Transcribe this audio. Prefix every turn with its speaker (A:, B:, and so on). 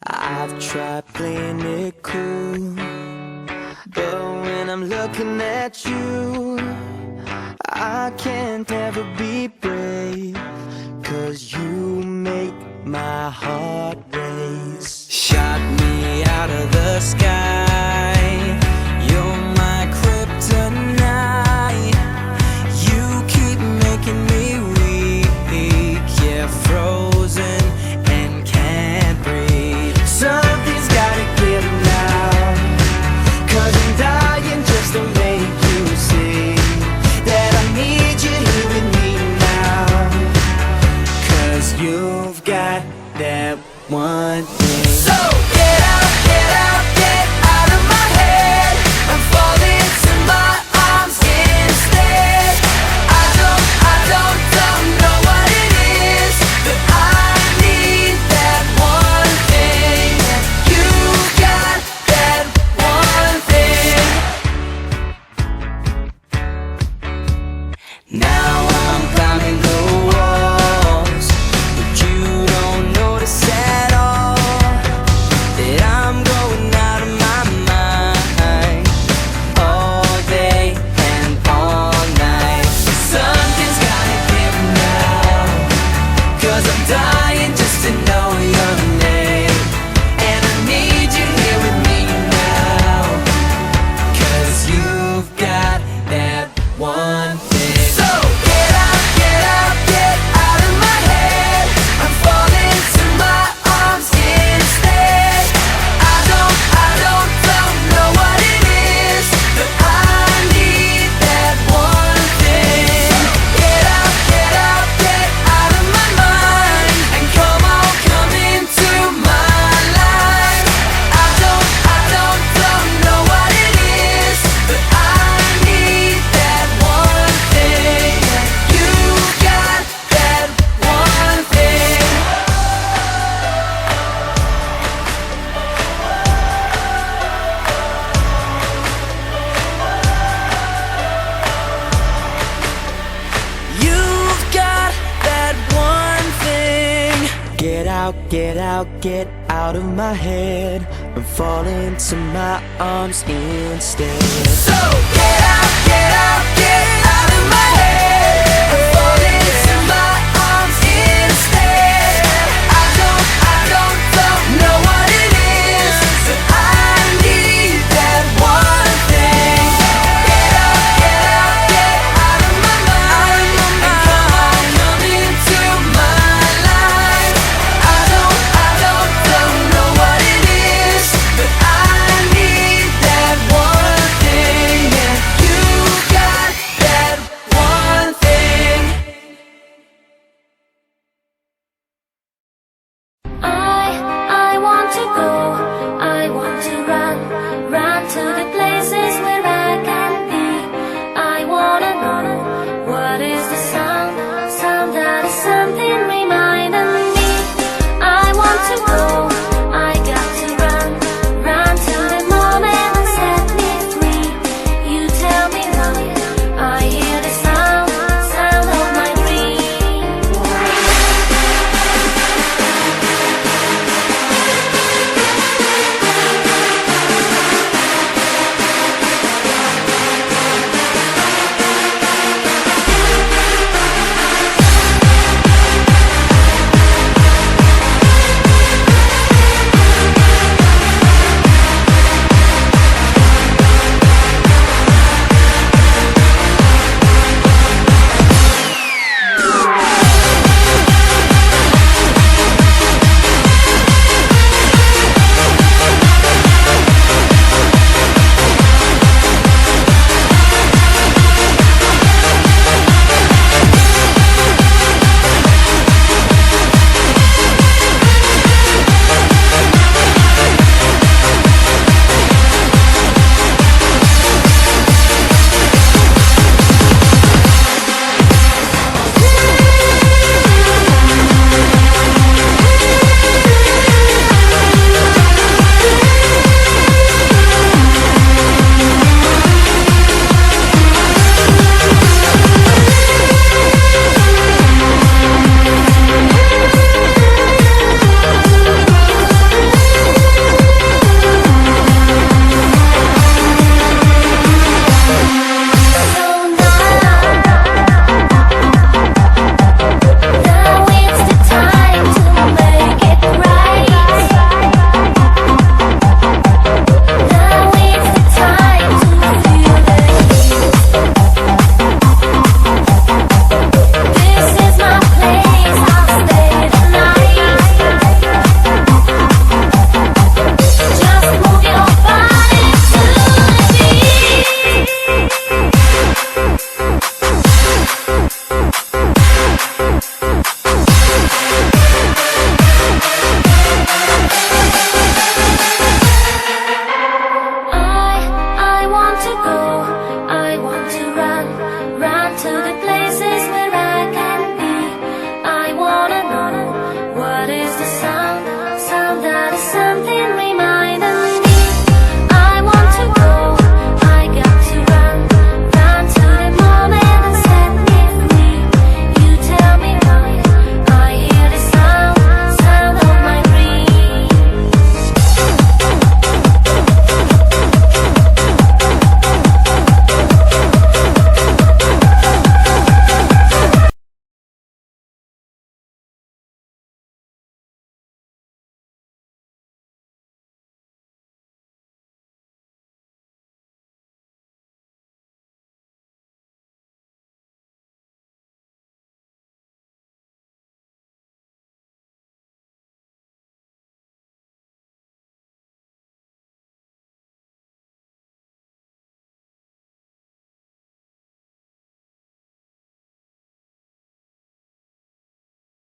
A: I've tried playing it cool, but when I'm looking at you, I can't ever be brave, 'cause you make my heart race. Shot me out of the sky, you're my kryptonite. You keep making me weak, yeah, frozen and can't breathe. Something's gotta give now, 'cause I'm dying just to make you see that I need you here with me now. 'Cause you've got that one thing. So get out, get out, get out of my head. I'm falling to my arms instead. I don't know what it is, but I need that one thing. You got that one thing. Now I'm climbing the walls, but you don't notice at all that I'm going out of my mind all day and all night. Something's gotta give now, 'cause I'm dying just to know your name. And I need you here with me now, 'cause you've got that one thing. So get out, get out, get out of my head. I'm falling to my arms instead. I don't know what it is, but I need that one thing. Get out, get out, get out of my mind, and come on, come into my life. I don't know what it is, but I need that one thing. You got that one thing. You've got that one thing. Get out of my head. I'm falling to my arms instead. So get out, get out, get out of my head. I'm falling to my arms instead. I don't know what it is, but I need that one thing. Get out, get out, get out of my mind, and come on, come into my life. I don't know what it is, but I need that one thing. Yeah, you got that one thing.
B: I want to go, I want to run, run to the places where I can be. I wanna know, what is the sound that is something